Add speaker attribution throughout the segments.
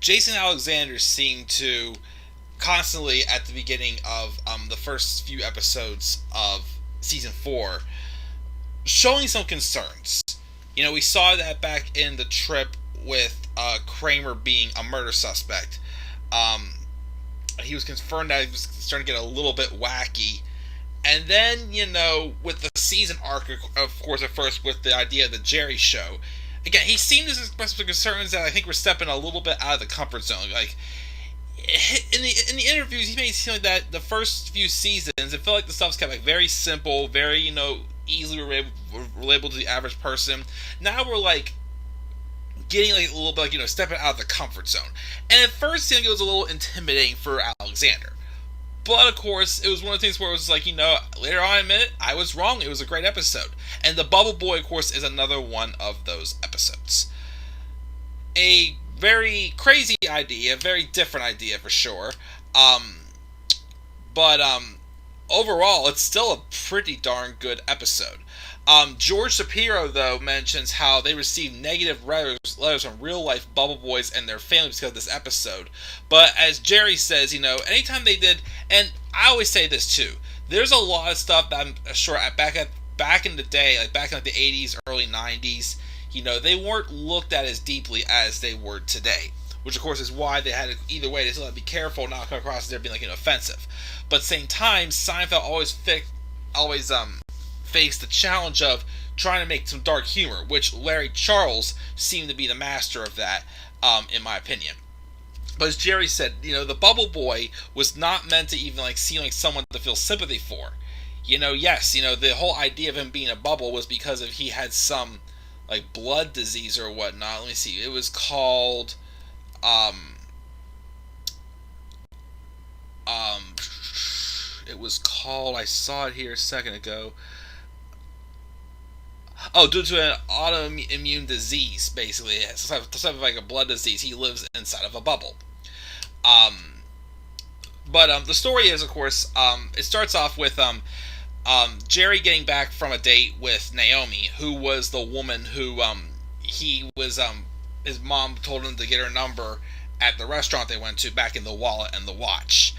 Speaker 1: Jason Alexander seemed to constantly at the beginning of the first few episodes of season 4 showing some concerns. We saw that back in the trip with Kramer being a murder suspect. He was confirmed that he was starting to get a little bit wacky. And then, with the season arc, of course, at first with the idea of the Jerry show, again, he seemed to express some concerns that I think we're stepping a little bit out of the comfort zone. Like, in the interviews, he made it seem like that the first few seasons, it felt like the stuff's kept very simple, very, easily relatable to the average person. Now we're getting a little bit stepping out of the comfort zone. And at first, I think it was a little intimidating for Alexander. But of course, it was one of the things where it was later on I admit it, I was wrong. It was a great episode. And the Bubble Boy, of course, is another one of those episodes. A very crazy idea, a very different idea for sure. But overall, it's still a pretty darn good episode. George Shapiro, though, mentions how they received negative letters from real-life Bubble Boys and their families because of this episode. But as Jerry says, anytime they did, and I always say this too, there's a lot of stuff that I'm sure back in the day, back in the 80s, early 90s, they weren't looked at as deeply as they were today. Which, of course, is why they had to, either way, they still had to be careful not to come across as they're being, offensive. But at the same time, Seinfeld always faced the challenge of trying to make some dark humor, which Larry Charles seemed to be the master of that, in my opinion. But as Jerry said, the Bubble Boy was not meant to even, seem like someone to feel sympathy for. Yes, the whole idea of him being a bubble was because he had some, blood disease or whatnot. Let me see. It was called... it was called, I saw it here a second ago. Oh, due to an autoimmune disease, basically. It's some type of a blood disease. He lives inside of a bubble. But the story is, of course, it starts off with Jerry getting back from a date with Naomi, who was the woman who he was his mom told him to get her number at the restaurant they went to back in the wallet and the watch.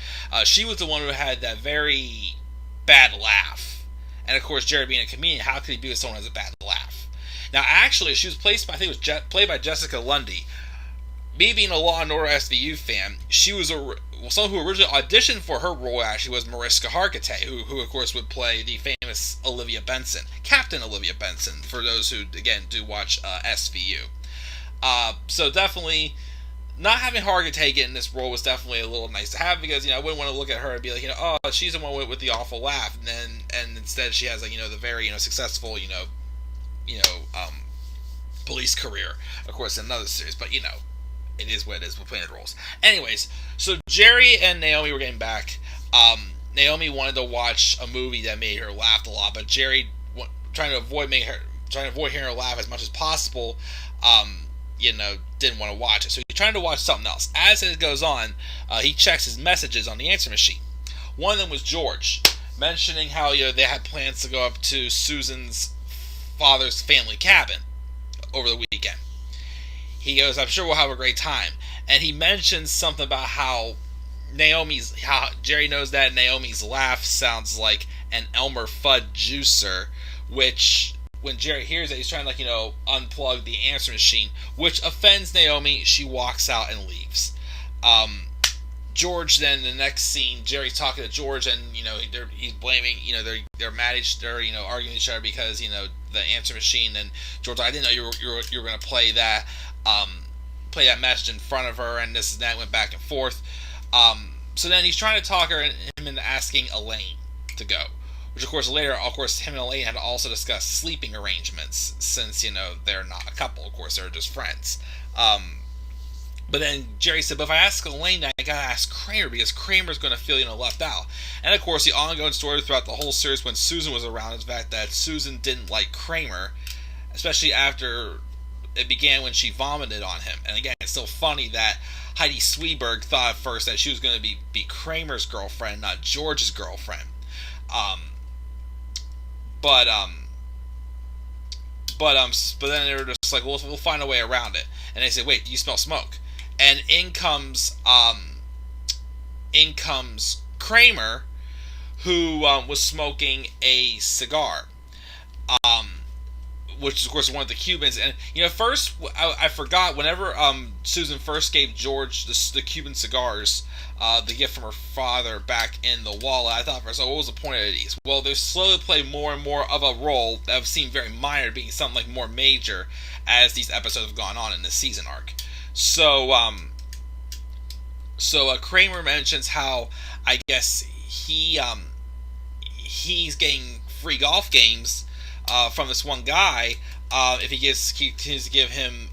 Speaker 1: She was the one who had that very bad laugh. And of course, Jerry being a comedian, how could he be with someone who has a bad laugh? Now, actually, she was played by Jessica Lundy. Me being a Law & Order SVU fan, she was someone who originally auditioned for her role. Actually, was Mariska Hargitay, who of course would play the famous Olivia Benson, Captain Olivia Benson, for those who again do watch SVU. So definitely, not having Hargitay get in this role was definitely a little nice to have, because I wouldn't want to look at her and be like, oh, she's the one with the awful laugh, and instead she has the very successful police career, of course, in another series, but it is what it is. We're playing the roles. Anyways, so Jerry and Naomi were getting back. Naomi wanted to watch a movie that made her laugh a lot, but Jerry, trying to avoid hearing her laugh as much as possible, didn't want to watch it. So he's trying to watch something else. As it goes on, he checks his messages on the answer machine. One of them was George, mentioning how they had plans to go up to Susan's father's family cabin over the weekend. He goes, I'm sure we'll have a great time. And he mentions something about how Jerry knows that Naomi's laugh sounds like an Elmer Fudd juicer, which, when Jerry hears it, he's trying to, unplug the answer machine, which offends Naomi. She walks out and leaves. George, then, the next scene, Jerry's talking to George, and, he's blaming, they're mad at arguing with each other because, the answer machine, and George's like, I didn't know you were going to play that message in front of her, and this and that, went back and forth. So then he's trying to talk him into asking Elaine to go, which of course later, him and Elaine had to also discuss sleeping arrangements, since they're not a couple, of course they're just friends. But then Jerry said, but if I ask Elaine, I gotta ask Kramer, because Kramer's gonna feel left out. And of course the ongoing story throughout the whole series when Susan was around is the fact that Susan didn't like Kramer, especially after it began when she vomited on him. And again, it's still funny that Heidi Sweeberg thought at first that she was going to be Kramer's girlfriend, not George's girlfriend. But then they were just like, we'll find a way around it. And they said, wait, do you smell smoke? and in comes Kramer, who was smoking a cigar. Um, which is of course one of the Cubans. And first I forgot whenever Susan first gave George the Cuban cigars, the gift from her father back in the wallet. I thought first, what was the point of these? Well, they slowly play more and more of a role that have seemed very minor, being something like more major as these episodes have gone on in this season arc. So Kramer mentions how I guess he's getting free golf games from this one guy if he continues to give him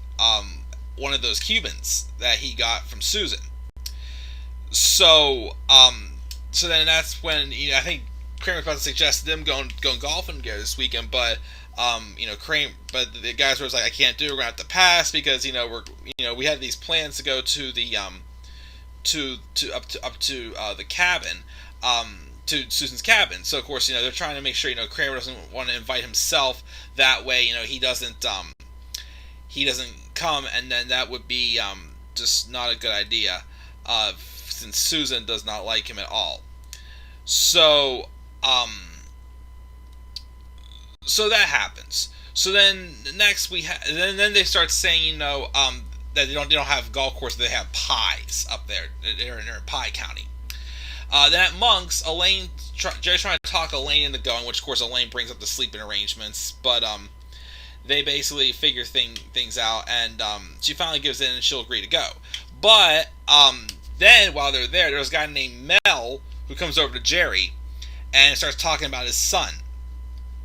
Speaker 1: one of those Cubans that he got from Susan. So so then that's when I think Kramer's about to suggest them going golfing together this weekend, but but the guys were like, I can't do it. We're gonna have to pass because we had these plans to go to the up to the cabin. To Susan's cabin. So of course, they're trying to make sure Kramer doesn't want to invite himself. That way, he doesn't come, and then that would be just not a good idea. Since Susan does not like him at all. So so that happens. So then next then they start saying that they don't have golf courses, they have pies up there. They're in Pie County. Then at Monk's, Jerry's trying to talk Elaine into going, which of course Elaine brings up the sleeping arrangements, but they basically figure things out, and she finally gives in and she'll agree to go. But then while they're there, there's a guy named Mel who comes over to Jerry and starts talking about his son,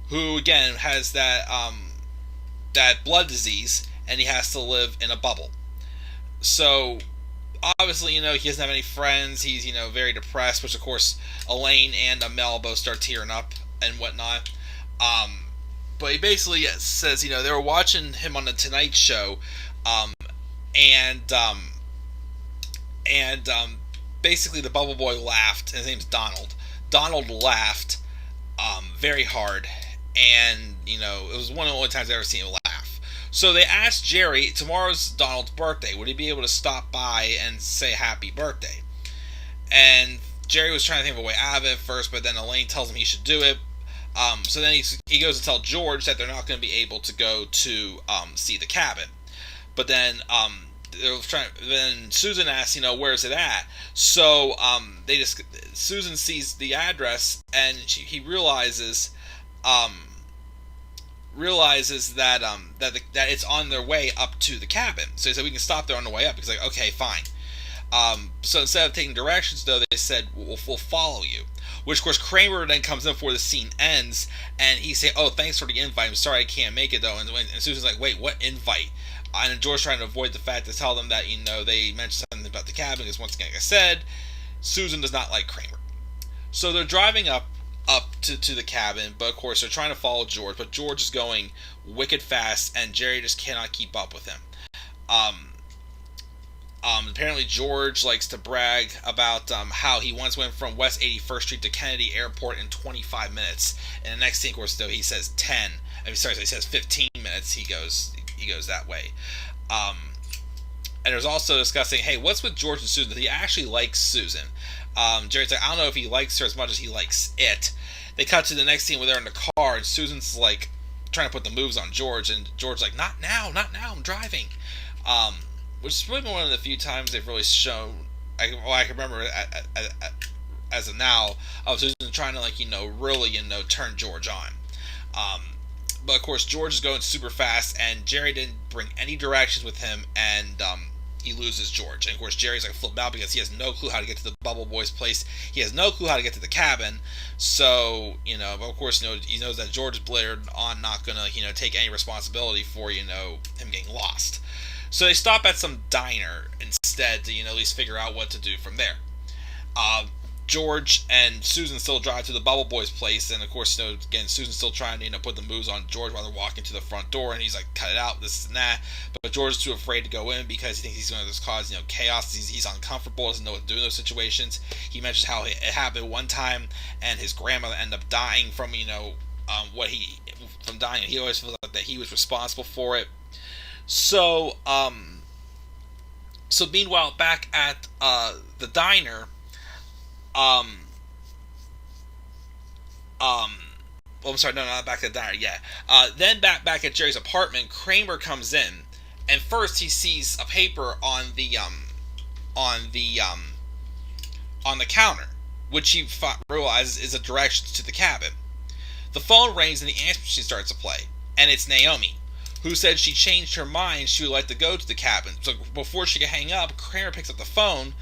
Speaker 1: who again has that blood disease, and he has to live in a bubble. So obviously, he doesn't have any friends. He's, very depressed, which of course Elaine and Mel both start tearing up and whatnot. But he basically says, they were watching him on the Tonight Show, and basically the Bubble Boy laughed. His name's Donald. Donald laughed very hard, and it was one of the only times I've ever seen him laugh. So they asked Jerry, tomorrow's Donald's birthday, would he be able to stop by and say happy birthday? And Jerry was trying to think of a way out of it first, but then Elaine tells him he should do it. So then he goes to tell George that they're not going to be able to go to see the cabin. But then then Susan asks, where's it at? So Susan sees the address, and he realizes that that it's on their way up to the cabin. So he said we can stop there on the way up. He's like, okay, fine. So instead of taking directions, though, they said we'll follow you. Which of course Kramer then comes in before the scene ends, and he say, "Oh, thanks for the invite. I'm sorry I can't make it though." And Susan's like, "Wait, what invite?" And George trying to avoid the fact to tell them that they mentioned something about the cabin, because once again, like I said, Susan does not like Kramer. So they're driving up to the cabin, but of course they're trying to follow George, but George is going wicked fast, and Jerry just cannot keep up with him. Apparently George likes to brag about how he once went from West 81st Street to Kennedy Airport in 25 minutes. And the next scene, of course, though, he says 10. He says 15 minutes. He goes that way. And there's also discussing, hey, what's with George and Susan? Does he actually like Susan? Jerry's like, I don't know if he likes her as much as he likes it. They cut to the next scene where they're in the car, and Susan's like trying to put the moves on George, and George's like, not now, I'm driving. Which is really one of the few times they've really shown. I can remember as of now of Susan trying to really turn George on. But of course George is going super fast, and Jerry didn't bring any directions with him, and he loses George. And of course Jerry's like flipped out because he has no clue how to get to the Bubble Boy's place. He has no clue how to get to the cabin. So but of course he knows that George is blared on not gonna take any responsibility for him getting lost. So they stop at some diner instead to at least figure out what to do from there. George and Susan still drive to the Bubble Boy's place, and of course again Susan's still trying to put the moves on George while they're walking to the front door, and he's like, cut it out, this and that. But George is too afraid to go in because he thinks he's going to just cause chaos. He's uncomfortable, doesn't know what to do in those situations. He mentions how it happened one time, and his grandmother ended up dying from from dying. He always feels like that he was responsible for it. So So meanwhile, back at the diner, um, um, well, I'm sorry, no, not back at the diner. Yeah. Then back at Jerry's apartment, Kramer comes in, and first he sees a paper on the on the counter, which he realizes is a direction to the cabin. The phone rings and the answer machine starts to play, and it's Naomi, who said she changed her mind. She would like to go to the cabin. So before she could hang up, Kramer picks up the phone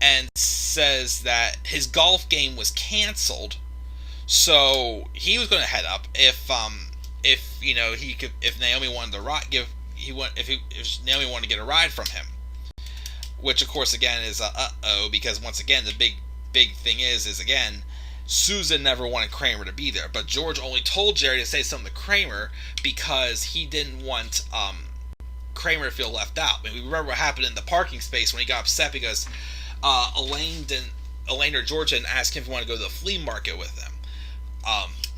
Speaker 1: and says that his golf game was canceled. So he was going to head up if you know he could, if Naomi wanted to if Naomi wanted to get a ride from him, which of course again is because once again the big thing is again Susan never wanted Kramer to be there, but George only told Jerry to say something to Kramer because he didn't want Kramer to feel left out. I mean, we remember what happened in the parking space when he got upset because Elaine or George didn't ask him if he wanted to go to the flea market with them.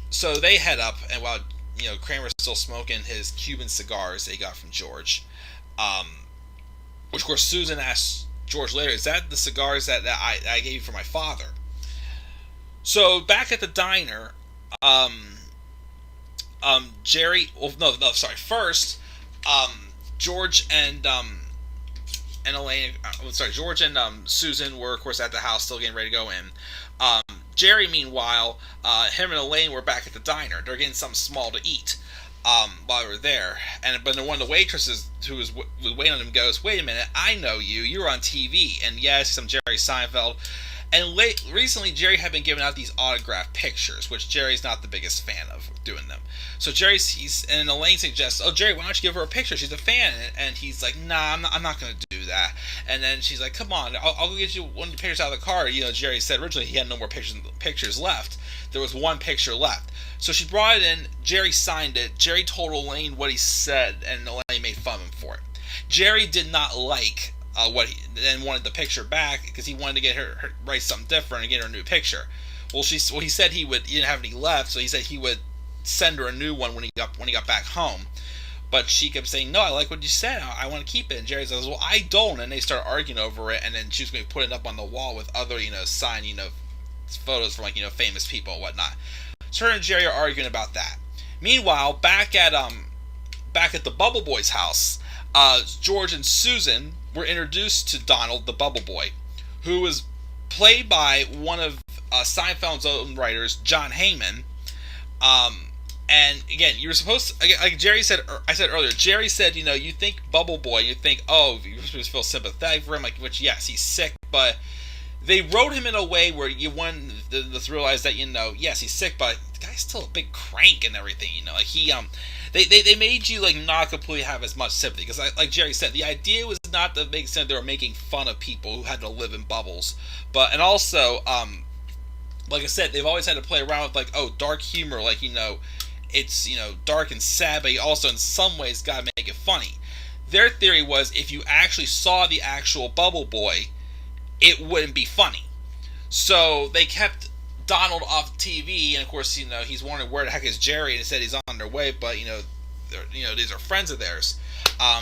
Speaker 1: So they head up, and while Kramer's still smoking his Cuban cigars that he got from George, which of course Susan asked George later, "Is that the cigars that I gave you for my father?" So back at the diner, Jerry. Well, no, sorry. First, George and Elaine. George and Susan were, of course, at the house, still getting ready to go in. Jerry, meanwhile, him and Elaine were back at the diner. They're getting something small to eat while they were there. But then one of the waitresses who was waiting on them goes, "Wait a minute, I know you. You're on TV." And yes, I'm Jerry Seinfeld. And recently, Jerry had been giving out these autographed pictures, which Jerry's not the biggest fan of doing them. So and Elaine suggests, "Oh, Jerry, why don't you give her a picture? She's a fan." And he's like, "Nah, I'm not going to do that." And then she's like, "Come on, I'll go get you one of the pictures out of the car." Jerry said originally he had no more pictures left. There was one picture left. So she brought it in. Jerry signed it. Jerry told Elaine what he said, and Elaine made fun of him for it. Jerry did not like then wanted the picture back because he wanted to get her write something different and get her a new picture. Well, he said he didn't have any left, so he said he would send her a new one when he got back home. But she kept saying, "No, I like what you said. I want to keep it." And Jerry says, "Well, I don't." And they start arguing over it. And then she was going to put it up on the wall with other signed photos from famous people and whatnot. So her and Jerry are arguing about that. Meanwhile, back at the Bubble Boy's house, George and Susan were introduced to Donald, the Bubble Boy, who was played by one of Seinfeld's own writers, John Heyman. And again, you were supposed to, like I said earlier, Jerry said, you think Bubble Boy, you think, oh, you're supposed to feel sympathetic for him, which yes, he's sick, but they wrote him in a way where you want to realize that, yes, he's sick, but the guy's still a big crank and everything, like they made you not completely have as much sympathy, because like Jerry said, the idea was not to make sense they were making fun of people who had to live in bubbles, and also, like I said, they've always had to play around with dark humor, it's dark and sad, but you also in some ways gotta make it funny. Their theory was if you actually saw the actual Bubble Boy, it wouldn't be funny. So they kept Donald off TV, and of course, he's wondering where the heck is Jerry, and he said he's on their way, but these are friends of theirs.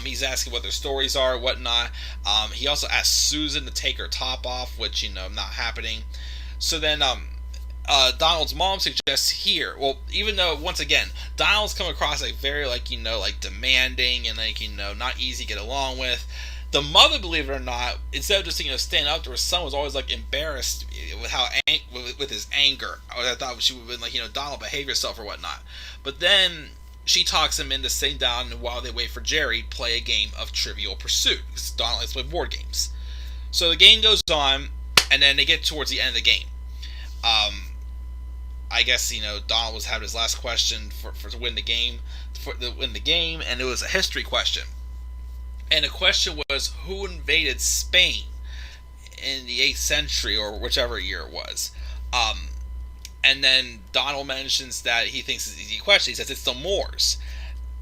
Speaker 1: He's asking what their stories are, whatnot. He also asked Susan to take her top off, which not happening. So then, Donald's mom suggests here. Well, even though once again, Donald's come across very demanding and not easy to get along with. The mother, believe it or not, instead of just standing up to her son, was always embarrassed with how with his anger. I thought she would have been Donald, behave yourself or whatnot. But then she talks him into sitting down, and while they wait for Jerry, play a game of Trivial Pursuit, because Donald likes to play board games. So the game goes on, and then they get towards the end of the game. I guess Donald was having his last question to win the game, and it was a history question. And the question was, who invaded Spain in the 8th century, or whichever year it was? And then Donald mentions that he thinks it's an easy question. He says it's the Moors.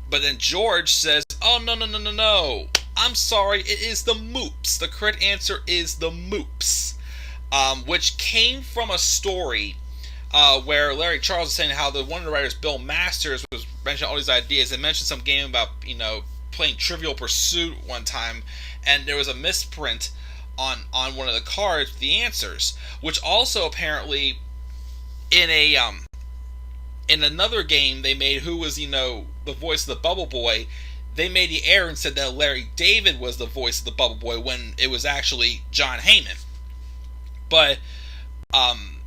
Speaker 1: But then George says, "Oh, no. I'm sorry, it is the Moops. The correct answer is the Moops." Which came from a story where Larry Charles was saying how one of the writers, Bill Masters, was mentioning all these ideas and mentioned some game about, playing Trivial Pursuit one time, and there was a misprint on one of the cards with the answers, which also apparently in a in another game they made, who was the voice of the Bubble Boy. They made the error and said that Larry David was the voice of the Bubble Boy when it was actually John Heyman. But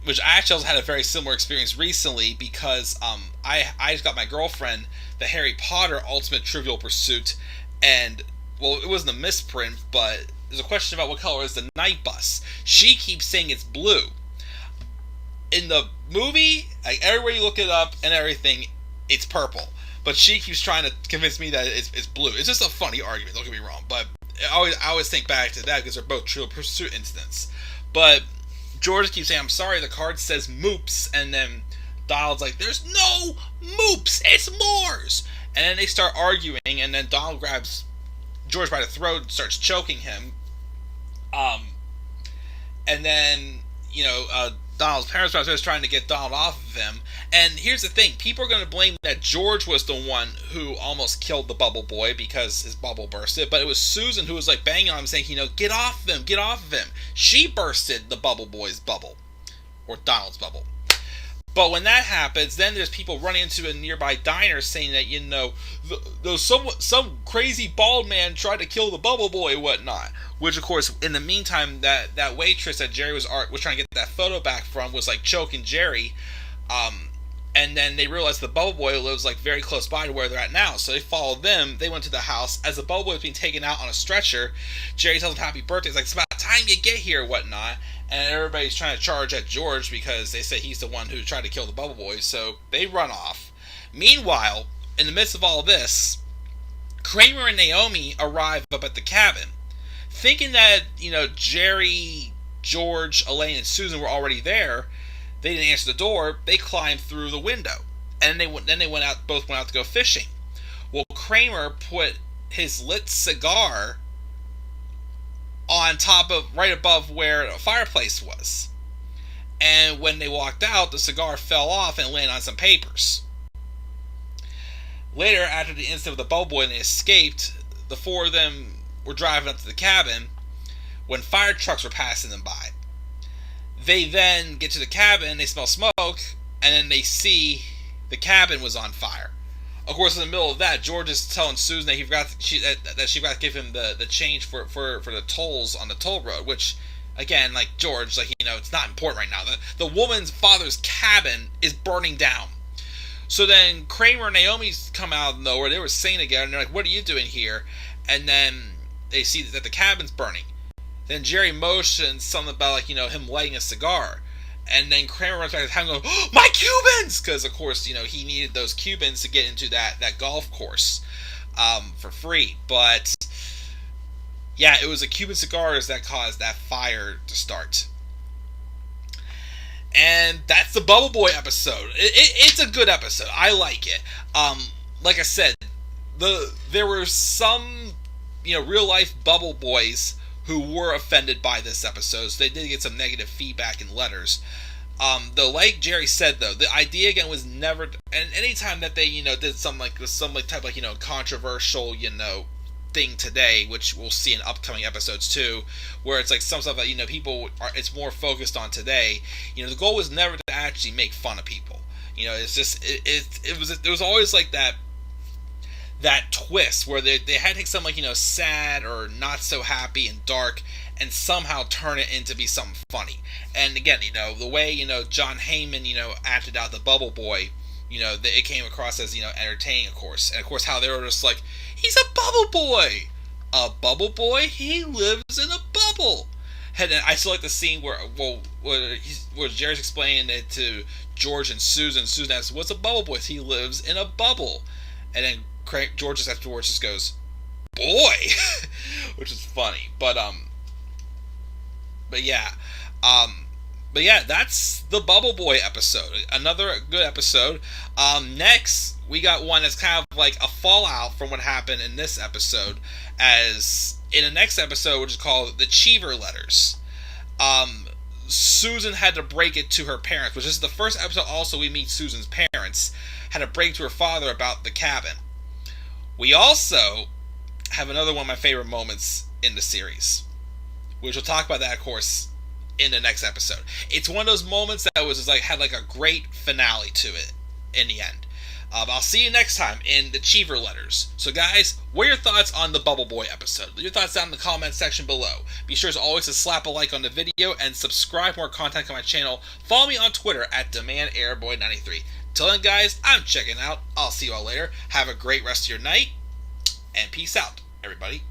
Speaker 1: which I actually also had a very similar experience recently, because I just got my girlfriend the Harry Potter Ultimate Trivial Pursuit, and well, it wasn't a misprint, but there's a question about what color is the night bus. She keeps saying it's blue. In the movie, like, everywhere you look it up and everything, it's purple. But she keeps trying to convince me that it's blue. It's just a funny argument, don't get me wrong. But I always think back to that because they're both Trivial Pursuit incidents. But George keeps saying, I'm sorry, the card says moops. And then Donald's like, there's no moops, it's Moors. And then they start arguing, and then Donald grabs George by the throat and starts choking him. And then, Donald's parents are trying to get Donald off of him. And here's the thing, people are going to blame that George was the one who almost killed the Bubble Boy because his bubble bursted, but it was Susan who was like banging on him saying, get off of him, get off of him. She bursted the Bubble Boy's bubble, or Donald's bubble. But when that happens, then there's people running into a nearby diner saying that, some crazy bald man tried to kill the Bubble Boy and whatnot. Which, of course, in the meantime, that waitress that Jerry was trying to get that photo back from was, like, choking Jerry. And then they realized the Bubble Boy lives, like, very close by to where they're at now. So they followed them. They went to the house. As the Bubble Boy was being taken out on a stretcher, Jerry tells him happy birthday. It's like, it's about time you get here and whatnot. And everybody's trying to charge at George because they say he's the one who tried to kill the Bubble Boy. So they run off. Meanwhile, in the midst of all this, Kramer and Naomi arrive up at the cabin. Thinking that, Jerry, George, Elaine, and Susan were already there, they didn't answer the door. They climbed through the window. And then they both went out to go fishing. Well, Kramer put his lit cigar on top of, right above where the fireplace was. And when they walked out, the cigar fell off and landed on some papers. Later, after the incident with the Bubble Boy and they escaped, the four of them were driving up to the cabin when fire trucks were passing them by. They then get to the cabin, they smell smoke, and then they see the cabin was on fire. Of course, in the middle of that, George is telling Susan that she forgot to give him the change for the tolls on the toll road, which, again, like, George, like, it's not important right now. The woman's father's cabin is burning down. So then Kramer and Naomi come out of nowhere. They were singing together, and they're like, what are you doing here? And then they see that the cabin's burning. Then Jerry motions something about, like, him lighting a cigar. And then Kramer runs back to the town going, oh, my Cubans! Because, of course, he needed those Cubans to get into that golf course for free. But, yeah, it was the Cuban cigars that caused that fire to start. And that's the Bubble Boy episode. It's a good episode. I like it. Like I said, there were some, real-life Bubble Boys who were offended by this episode, so they did get some negative feedback in letters. Though, like Jerry said, though, the idea again was never. And anytime that they, did some type of, controversial, thing today, which we'll see in upcoming episodes too, where it's like some stuff that people are. It's more focused on today. The goal was never to actually make fun of people. It's just it was always like that twist where they had to take something sad or not so happy and dark and somehow turn it into be something funny. And again, the way John Heyman acted out the Bubble Boy, it came across as entertaining, of course. And of course how they were just like, he's a Bubble Boy, he lives in a bubble. And then I still like the scene where Jerry's explaining it to George and Susan. Susan asks, what's a Bubble Boy? He lives in a bubble. And then George just afterwards just goes, boy, which is funny. But yeah, that's the Bubble Boy episode. Another good episode. Next, we got one that's kind of like a fallout from what happened in this episode, as in the next episode, which is called the Cheever Letters. Susan had to break it to her parents, which is the first episode also we meet Susan's parents, had to break to her father about the cabin. We also have another one of my favorite moments in the series, which we'll talk about that, of course, in the next episode. It's one of those moments that was just like had like a great finale to it in the end. I'll see you next time in the Cheever Letters. So guys, what are your thoughts on the Bubble Boy episode? Leave your thoughts down in the comment section below. Be sure as always to slap a like on the video and subscribe for more content on my channel. Follow me on Twitter at DemandAirboy93. Till then guys, I'm checking out. I'll see you all later. Have a great rest of your night, and peace out, everybody.